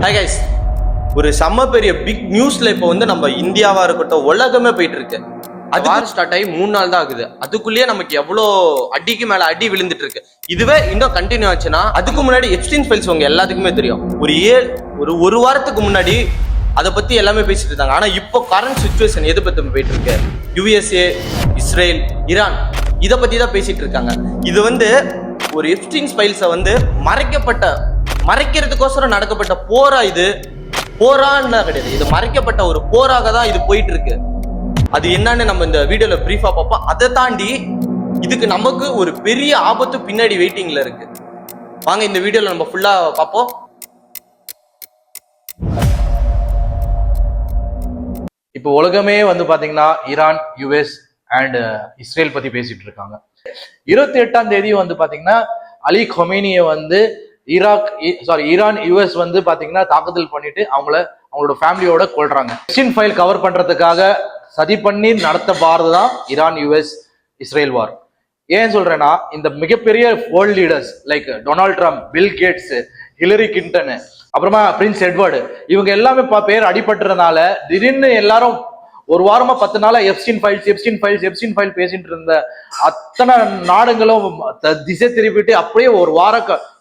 Hi guys, ஒரு செம்ம பெரிய பிக் நியூஸ்ல இப்போ வந்து நம்ம இந்தியாவா இருக்கட்டும் உலகமே போயிட்டு இருக்கு. அது வார் ஸ்டார்ட் ஆகி 3 நாள் தான் ஆகுது. அதுக்குள்ளேயே நமக்கு எவ்வளோ அடிக்கு மேல அடி விழுந்துட்டு இருக்கு. இதுவே இன்னும் கண்டினியூ ஆச்சுன்னா அதுக்கு முன்னாடி எப்ஸ்டீன் ஃபைல்ஸ் உங்க எல்லாத்துக்குமே தெரியும். ஒரு வாரத்துக்கு முன்னாடி அதை பத்தி எல்லாமே பேசிட்டு இருந்தாங்க. ஆனா இப்போ கரண்ட் சுச்சுவேஷன் எது பத்தி போயிட்டு இருக்கு? யுஎஸ்ஏ, இஸ்ரேல், ஈரான் இதை பத்தி தான் பேசிட்டு இருக்காங்க. இது வந்து ஒரு எப்ஸ்டீன் ஃபைல்ஸை வந்து மறைக்கிறதுக்கோசரம் நடக்கப்பட்ட போரா? இது போரான்னு கிடையாது, இது மறைக்கப்பட்ட ஒரு போராக தான் இது போயிட்டு இருக்கு. அது என்னன்னு நம்ம இந்த வீடியோல பிரீஃபா பார்ப்போம். அதை தாண்டி இதுக்கு நமக்கு ஒரு பெரிய ஆபத்து பின்னாடி வெயிட்டிங்ல இருக்கு. வாங்க இந்த வீடியோல நம்ம ஃபுல்லா பார்ப்போம். இப்போ உலகமே வந்து பாத்தீங்கன்னா ஈரான், யுஎஸ் அண்ட் இஸ்ரேல் பத்தி பேசிட்டு இருக்காங்க. 28ஆம் தேதி வந்து பாத்தீங்கன்னா அலி கொமேனியை வந்து ஈரான் யுஎஸ் வந்து பாத்தீங்கன்னா தாக்குதல் பண்ணிட்டு அவங்களோட ஃபேமிலியோட கொள்றாங்க. எப்ஸ்டீன் ஃபைல் கவர் பண்றதுக்காக சதி பண்ணி நடத்த வார் தான் ஈரான் யுஎஸ் இஸ்ரேல் வார். ஏன் சொல்றேன்னா, இந்த மிகப்பெரிய world leaders like Donald Trump, Bill Gates, Hillary Clinton, அப்புறமா பிரின்ஸ் எட்வர்டு, இவங்க எல்லாமே பேர் அடிபட்டுறதுனால திடீர்னு எல்லாரும் ஒரு வாரமா 10 நாளா எப்ஸ்டீன் ஃபைல் பேசிட்டு இருந்த அத்தனை நாடுகளும் திசை திருப்பிட்டு அப்படியே ஒரு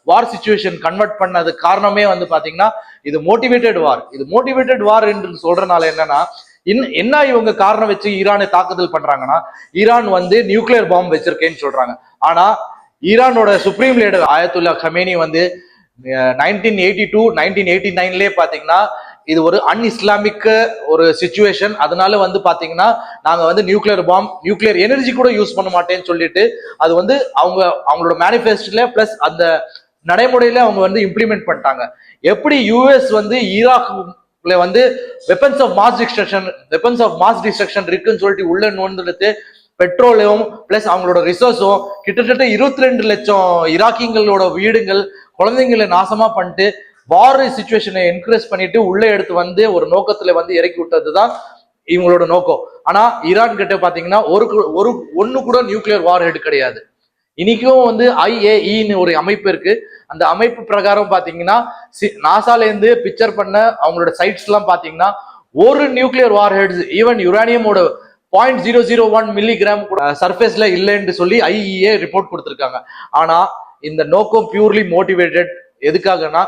வார் சிச்சுவேஷன் கன்வெர்ட் பண்ணது காரணமே வந்து பாத்தீங்கன்னா இது மோட்டிவேட்டட் வார் என்று சொல்றதுனால என்னன்னா, என்ன இவங்க காரணம் வச்சு ஈரானை தாக்குதல் பண்றாங்கன்னா, ஈரான் வந்து நியூக்ளியர் பாம்பு வச்சிருக்கேன்னு சொல்றாங்க. ஆனா ஈரானோட சுப்ரீம் லீடர் ஆயத்துல்லா கமேனி வந்து 1989 பாத்தீங்கன்னா இது ஒரு அன்இஸ்லாமிக் ஒரு சிச்சுவேஷன், அதனால வந்து பாத்தீங்கன்னா நாங்க வந்து நியூக்ளியர் எனர்ஜி கூட யூஸ் பண்ண மாட்டேன்னு சொல்லிட்டு அது வந்து அவங்களோட மேனிஃபெஸ்டோல பிளஸ் அந்த நடைமுறையில அவங்க வந்து இம்ப்ளிமெண்ட் பண்ணிட்டாங்க. எப்படி யூஎஸ் வந்து ஈராக்ல வந்து வெப்பன்ஸ் ஆஃப் மாஸ் டிஸ்ட்ரக்ஷன் இருக்குன்னு சொல்லிட்டு உள்ள நோந்துட்டு பெட்ரோலும் பிளஸ் அவங்களோட ரிசோர்ஸும் கிட்டத்தட்ட 22 லட்சம் ஈராக்கிங்களோட வீடுகள், குழந்தைங்களை நாசமா பண்ணிட்டு வார் சிச்சுவேஷனை என்கரேஜ் பண்ணிட்டு உள்ள எடுத்து வந்து ஒரு நோக்கத்துல வந்து இறக்கி விட்டதுதான் இவங்களோட நோக்கம். ஆனா ஈரான் கிட்ட பாத்தீங்கன்னா ஒன்னு கூட நியூக்ளியர் வார் ஹெட் கிடையாது. இன்னைக்கும் வந்து IAEன்னு ஒரு அமைப்பு இருக்கு. அந்த அமைப்பு பிரகாரம் பாத்தீங்கன்னா நாசால இருந்து பிக்சர் பண்ண அவங்களோட சைட்ஸ் எல்லாம் பாத்தீங்கன்னா ஒரு நியூக்ளியர் வார் ஹெட்ஸ் ஈவன் யுரேனியமோட 0.001 மில்லிகிராம் சர்ஃபேஸ்ல இல்லைன்னு சொல்லி IAEA ரிப்போர்ட் கொடுத்திருக்காங்க. ஆனா இந்த நோக்கம் பியூர்லி மோட்டிவேட்டட். எதுக்காகனா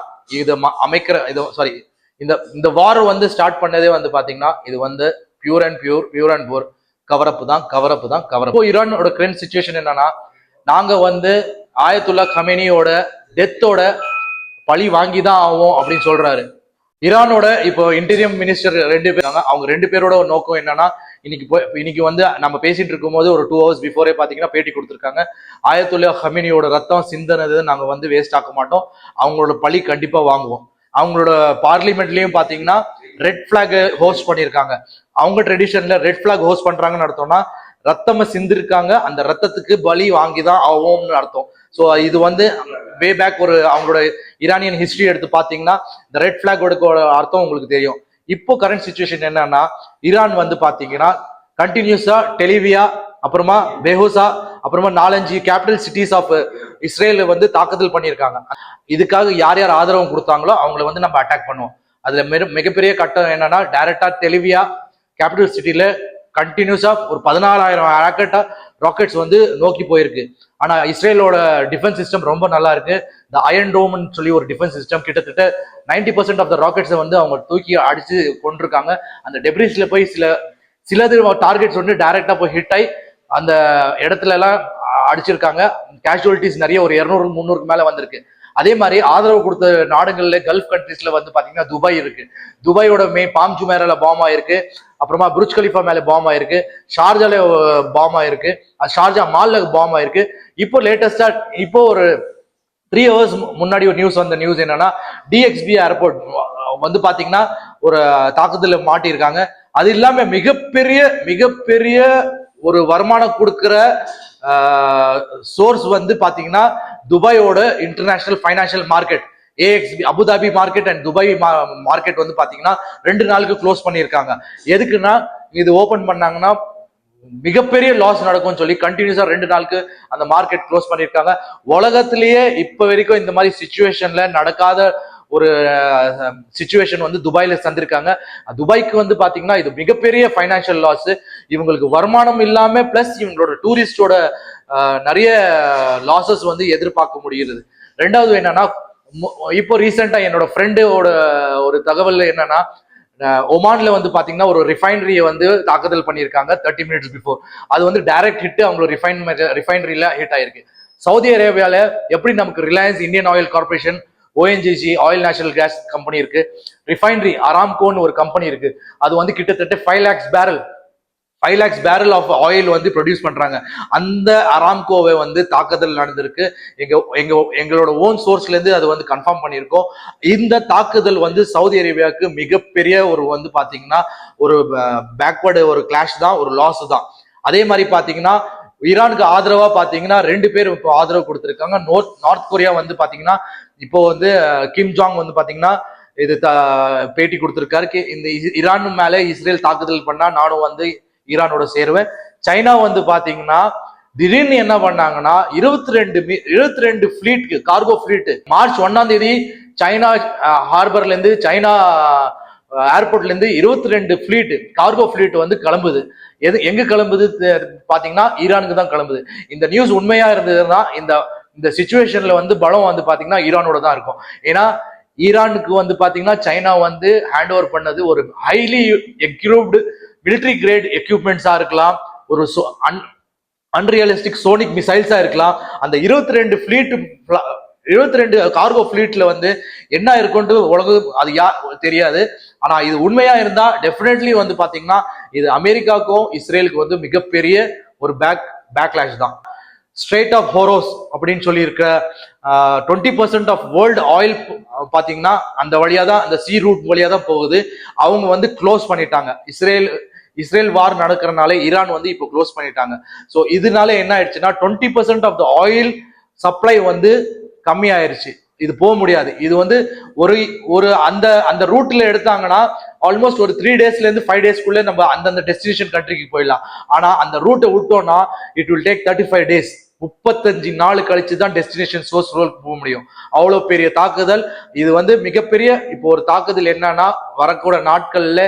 இந்த வார் வந்து ஸ்டார்ட் பண்ணதே வந்து பாத்தீங்கன்னா இது வந்து பியூர் அண்ட் போர் கவரப்பு தான். ஈரானோட கரண்ட் சிச்சுவேஷன் என்னன்னா, நாங்க வந்து ஆயத்துல்லா கமேனியோட டெத்தோட பழி வாங்கி தான் ஆகும் அப்படின்னு சொல்றாரு. ஈரானோட இப்போ இன்டீரியர் மினிஸ்டர் 2 பேர், அவங்க 2 பேரோட நோக்கம் என்னன்னா, இன்னைக்கு வந்து நம்ம பேசிட்டு இருக்கும் போது ஒரு 2 ஹவர்ஸ் பிஃபோரே பாத்தீங்கன்னா பேட்டி கொடுத்திருக்காங்க. ஆயத்துல்லா கமேனியோட ரத்தம் சிந்தனது நாங்க வந்து வேஸ்ட் ஆக்க மாட்டோம், அவங்களோட பழி கண்டிப்பா வாங்குவோம். அவங்களோட பார்லிமெண்ட்லயும் பாத்தீங்கன்னா ரெட் பிளாக் ஹோஸ்ட் பண்ணிருக்காங்க. அவங்க ட்ரெடிஷன்ல ரெட் பிளாக் ஹோஸ்ட் பண்றாங்கன்னு அர்த்தம்னா ரத்தம் சிந்திருக்காங்க, அந்த ரத்தத்துக்கு பலி வாங்கிதான் ஆகும்னு அர்த்தம். ஸோ இது வந்து வே பேக் ஒரு அவங்களோட ஈரானியன் ஹிஸ்டரி எடுத்து பாத்தீங்கன்னா இந்த ரெட் பிளாகோட அர்த்தம் உங்களுக்கு தெரியும். இப்போ கரண்ட் சிச்சுவேஷன் என்னன்னா, ஈரான் வந்து பாத்தீங்கன்னா கண்டினியூஸா டெலிவியா, அப்புறமா பெஹூசா, அப்புறமா 4-5 கேபிட்டல் சிட்டிஸ் ஆஃப் இஸ்ரேல் வந்து தாக்குதல் பண்ணியிருக்காங்க. இதுக்காக யார் யார் ஆதரவு கொடுத்தாங்களோ அவங்கள வந்து நம்ம அட்டாக் பண்ணுவோம். அதுல மிகப்பெரிய கட்டம் என்னன்னா, டைரக்டா டெலிவியா கேபிட்டல் சிட்டில கண்டினியூஸா ஒரு 14,000 ராக்கெட்ஸ் வந்து நோக்கி போயிருக்கு. ஆனா இஸ்ரேலோட டிஃபென்ஸ் சிஸ்டம் ரொம்ப நல்லா இருக்கு. இந்த அயன் டோம்னு சொல்லி ஒரு டிஃபென்ஸ் சிஸ்டம், கிட்டத்தட்ட 90% ஆஃப் த ராக்கெட்ஸை வந்து அவங்க தூக்கி அடிச்சு கொண்டிருக்காங்க. அந்த டெப்ரிஸ்ல போய் சிலது டார்கெட்ஸ் வந்து டைரக்டா போய் ஹிட் ஆகி அந்த இடத்துல எல்லாம் அடிச்சிருக்காங்க. கேஷுவலிட்டிஸ் நிறைய ஒரு 200-300 மேல வந்திருக்கு. அதே மாதிரி ஆதரவு கொடுத்த நாடுகள்ல கல்ஃப் கண்ட்ரீஸ்ல வந்து பாத்தீங்கன்னா துபாய் இருக்கு. துபாயோட பாம் ஜுமேரால பாம் ஆயிருக்கு, அப்புறமா புர்ஜ் கலிஃபா மேல பாம் ஆயிருக்கு, ஷார்ஜால பாம் ஆயிருக்கு, ஷார்ஜா மால்ல பாம் ஆயிருக்கு. இப்போ லேட்டஸ்டா ஒரு 3 ஹவர்ஸ் முன்னாடி ஒரு நியூஸ் என்னன்னா, DXB ஏர்போர்ட் வந்து பாத்தீங்கன்னா ஒரு தாக்குதல மாட்டியிருக்காங்க. அது இல்லாம மிகப்பெரிய ஒரு வருமானம் கொடுக்கிற சோர்ஸ் வந்து பாத்தீங்கன்னா துபாயோட international financial market AXB, Abu Dhabi market and Dubai market வந்து பாத்தீங்கன்னா 2 நாளுக்கு க்ளோஸ் பண்ணியிருக்காங்க. எதுக்குன்னா இது ஓபன் பண்ணாங்கன்னா மிகப்பெரிய லாஸ் நடக்கும்னு சொல்லி கண்டினியூஸா 2 நாளுக்கு அந்த மார்க்கெட் க்ளோஸ் பண்ணியிருக்காங்க. உலகத்திலேயே இப்ப வரைக்கும் இந்த மாதிரி சிச்சுவேஷன்ல நடக்காத ஒரு சுச்சுவேஷன் வந்து துபாயில சந்திருக்காங்க. துபாய்க்கு வந்து பாத்தீங்கன்னா இது மிகப்பெரிய ஃபைனான்சியல் லாஸ். இவங்களுக்கு வருமானம் இல்லாம பிளஸ் இவங்களோட டூரிஸ்டோட நிறைய லாசஸ் வந்து எதிர்பார்க்க முடியுது. ரெண்டாவது என்னன்னா, இப்போ ரீசெண்டா என்னோட ஃப்ரெண்டோட ஒரு தகவல் என்னன்னா, ஒமான்ல வந்து பாத்தீங்கன்னா ஒரு ரிஃபைனரியை வந்து தாக்குதல் பண்ணியிருக்காங்க 30 minutes பிஃபோர். அது வந்து டைரக்ட் ஹிட் அவங்களோட ரிஃபைனரியில ஹிட் ஆயிருக்கு. சவுதி அரேபியால எப்படி நமக்கு Reliance Indian oil corporation, ONGC oil natural gas company இருக்கு, ரிஃபைனரி அராம்கோன்னு ஒரு கம்பெனி இருக்கு. அது வந்து கிட்டத்தட்ட 5 lakhs பேரல் ஆஃப் ஆயில் வந்து ப்ரொடியூஸ் பண்றாங்க. அந்த அராம்கோவை வந்து தாக்குதல் நடந்திருக்கு. எங்களோட ஓன் சோர்ஸ்ல இருந்து அது வந்து கன்ஃபார்ம் பண்ணியிருக்கோம். இந்த தாக்குதல் வந்து சவுதி அரேபியாவுக்கு மிகப்பெரிய ஒரு வந்து பாத்தீங்கன்னா ஒரு பேக்வர்டு ஒரு கிளாஷ் தான், ஒரு லாஸ் தான். அதே மாதிரி பாத்தீங்கன்னா ஈரானுக்கு ஆதரவா பாத்தீங்கன்னா 2 பேர் இப்போ ஆதரவு கொடுத்திருக்காங்க. நார்த் கொரியா வந்து பாத்தீங்கன்னா இப்போ வந்து கிம் ஜாங் வந்து பாத்தீங்கன்னா இது பேட்டி கொடுத்திருக்காரு. இந்த ஈரான் மேல இஸ்ரேல் தாக்குதல் பண்ணா நானும் வந்து ஈரானோட சேருவேன். சைனா வந்து பாத்தீங்கன்னா திடீர்னு என்ன பண்ணாங்கன்னா 22 ஃபிளீட் கார்கோ ஃபிளீட் மார்ச் 1ஆம் தேதி சைனா ஹார்பர்ல இருந்து சைனா ஏர்போர்ட்ல இருந்து 22 ஃபிளீட் கார்கோ ஃபிளீட் வந்து கிளம்புது. எங்க கிளம்புது பாத்தீங்கன்னா ஈரானுக்கு தான் கிளம்புது. இந்த நியூஸ் உண்மையா இருந்ததுன்னா இந்த சிச்சுவேஷன்ல வந்து பலம் வந்து பாத்தீங்கன்னா ஈரானோட தான் இருக்கும். ஏன்னா ஈரானுக்கு வந்து பாத்தீங்கன்னா சைனா வந்து ஹேண்ட் ஓவர் பண்ணது ஒரு ஹைலி எக்யூப்டு மிலிட்டரி கிரேட் எக்யூப்மெண்ட்ஸா இருக்கலாம், ஒரு அன்ரியலிஸ்டிக் சோனிக் மிசைல்ஸா இருக்கலாம். அந்த 22 கார்கோ ஃபிளீட்ல வந்து என்ன இருக்கும்னு உலகம் அது தெரியாது. ஆனா இது உண்மையா இருந்தா டெஃபினெட்லி வந்து பாத்தீங்கன்னா இது அமெரிக்காவுக்கும் இஸ்ரேலுக்கு வந்து மிகப்பெரிய ஒரு பேக்லாஷ் தான். ஸ்ட்ரெய்ட் ஆஃப் ஹோரோஸ் அப்படின்னு சொல்லி இருக்க 20% ஆஃப் வேர்ல்டு ஆயில் பாத்தீங்கன்னா அந்த வழியா தான், அந்த சி ரூட் வழியா தான் போகுது. அவங்க வந்து க்ளோஸ் பண்ணிட்டாங்க. இஸ்ரேல் வார் நடக்கிறனால ஈரான் வந்து இப்போ க்ளோஸ் பண்ணிட்டாங்க. ஸோ இதனால என்ன ஆயிடுச்சுன்னா 20% ஆஃப் த ஆயில் சப்ளை வந்து கம்மி ஆயிருச்சு. இது போக முடியாது. இது வந்து ஒரு அந்த ரூட்ல எடுத்தாங்கன்னா ஆல்மோஸ்ட் ஒரு 3 daysல இருந்து 5 daysக்குள்ள நம்ம அந்தந்த டெஸ்டினேஷன் கண்ட்ரிக்கு போயிடலாம். ஆனா அந்த ரூட்டை விட்டோம்னா இட் வில் டேக் 35 days. 35 நாள் கழிச்சு தான் டெஸ்டினேஷன் சோர்ஸ் ரோல் போக முடியும். அவ்வளவு பெரிய தாக்குதல் இது வந்து மிகப்பெரிய. இப்போ ஒரு தாக்குதல் என்னன்னா வரக்கூட நாட்கள்ல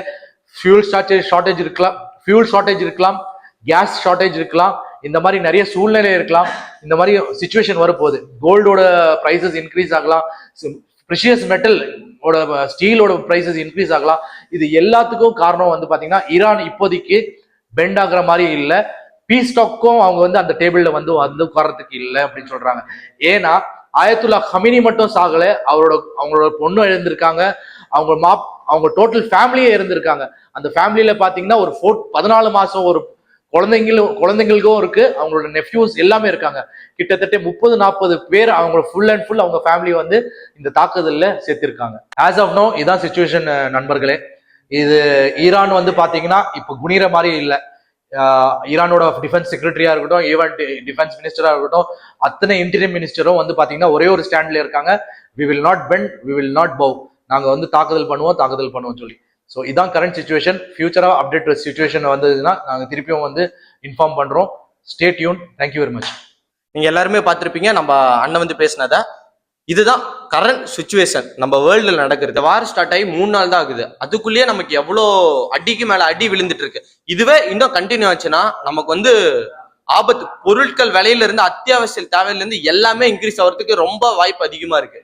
ஃபியூல் ஷார்டேஜ் இருக்கலாம், கேஸ் ஷார்டேஜ் இருக்கலாம், இந்த மாதிரி நிறைய சூழ்நிலை இருக்கலாம். இந்த மாதிரி சிச்சுவேஷன் வரப்போகுது. கோல்டோட பிரைசஸ் இன்க்ரீஸ் ஆகலாம், ப்ரெஷியஸ் மெட்டல் ஸ்டீலோட பிரைசஸ் இன்க்ரீஸ் ஆகலாம். இது எல்லாத்துக்கும் காரணம் வந்து பாத்தீங்கன்னா ஈரான் இப்போதைக்கு பெண்ட் ஆகுற மாதிரி இல்லை. பீஸ் டாக்கும் அவங்க வந்து அந்த டேபிள்ல வந்து உட்கார்றதுக்கு இல்லை அப்படின்னு சொல்றாங்க. ஏன்னா ஆயத்துல்லா கமினி மட்டும் சாகல, அவங்களோட பொண்ணு எழுந்திருக்காங்க, அவங்க டோட்டல் ஃபேமிலியே இருந்திருக்காங்க. அந்த ஃபேமிலியில பாத்தீங்கன்னா ஒரு 14 மாசம் ஒரு குழந்தைங்களுக்கும் இருக்கு, அவங்களோட நெஃப்யூஸ் எல்லாமே இருக்காங்க. கிட்டத்தட்ட 30-40 பேர் அவங்க ஃபுல் அண்ட் ஃபுல் அவங்க ஃபேமிலி வந்து இந்த தாக்குதல்ல சேர்த்திருக்காங்க. ஆஸ் ஆஃப் நோ இதான் சிச்சுவேஷன் நண்பர்களே. இது ஈரான் வந்து பாத்தீங்கன்னா இப்ப குனிற மாதிரி இல்லை. ஈரானோட டிஃபென்ஸ் செக்ரட்டரியா இருக்கட்டும், ஈவன் டிஃபென்ஸ் மினிஸ்டரா இருக்கட்டும், அத்தனை இன்டீரியர் மினிஸ்டரும் வந்து பாத்தீங்கன்னா ஒரே ஒரு ஸ்டாண்ட்ல இருக்காங்க. We will not bend, we will not bow. நாங்க வந்து தாக்குதல் பண்ணுவோம் சொல்லி. ஸோ இதான் கரண்ட் சிச்சுவேஷன். ஃபியூச்சரா அப்டேட் சிச்சுவேஷன் வந்ததுன்னா நாங்க திருப்பியும் வந்து இன்ஃபார்ம் பண்றோம். Stay tune. Thank you very much. நீங்க எல்லாருமே பார்த்திருப்பீங்க நம்ம அண்ணன் வந்து பேசினத. இதுதான் கரண்ட் சுச்சுவேஷன் நம்ம வேர்ல்டுல நடக்கிறது. வார் ஸ்டார்ட் ஆகி 3 நாள் தான் ஆகுது. அதுக்குள்ளேயே நமக்கு எவ்வளோ அடிக்கு மேல அடி விழுந்துட்டு இருக்கு. இதுவே இன்னும் கண்டினியூ ஆச்சுன்னா நமக்கு வந்து ஆபத்து. பொருட்கள் விலையில இருந்து அத்தியாவசிய தேவையில இருந்து எல்லாமே இன்க்ரீஸ் ஆகிறதுக்கு ரொம்ப வாய்ப்பு அதிகமா இருக்கு.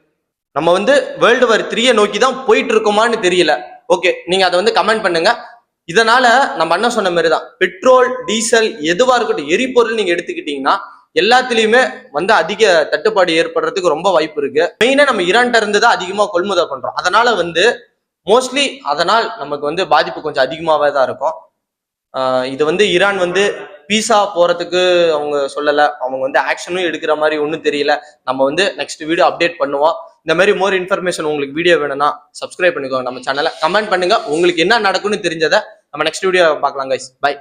நம்ம வந்து வேர்ல்டு வார் 3 நோக்கி தான் போயிட்டு இருக்கோமான்னு தெரியல. ஓகே, நீங்க அதை வந்து கமெண்ட் பண்ணுங்க. இதனால நம்ம அண்ணன் சொன்ன மாதிரி தான் பெட்ரோல், டீசல் எதுவா இருக்கட்டும், எரிபொருள் நீங்க எடுத்துக்கிட்டீங்கன்னா எல்லாத்துலயுமே வந்து அதிக தட்டுப்பாடு ஏற்படுறதுக்கு ரொம்ப வாய்ப்பு இருக்கு. மெயினா நம்ம ஈரான்ட்ட இருந்து தான் அதிகமா கொள்முதல் பண்றோம். அதனால வந்து மோஸ்ட்லி அதனால் நமக்கு வந்து பாதிப்பு கொஞ்சம் அதிகமாவே தான் இருக்கும். இது வந்து ஈரான் வந்து பீஸா போறதுக்கு அவங்க சொல்லல, அவங்க வந்து ஆக்ஷனும் எடுக்கிற மாதிரி ஒன்றும் தெரியல. நம்ம வந்து நெக்ஸ்ட் வீடியோ அப்டேட் பண்ணுவோம். இந்த மாதிரி மோர் இன்ஃபர்மேஷன் உங்களுக்கு வீடியோ வேணும்னா சப்ஸ்கிரைப் பண்ணிக்கோங்க நம்ம சேனலை. கமெண்ட் பண்ணுங்க உங்களுக்கு என்ன நடக்கும்னு தெரிஞ்சதை. நம்ம நெக்ஸ்ட் வீடியோ பார்க்கலாம் கைஸ். பை.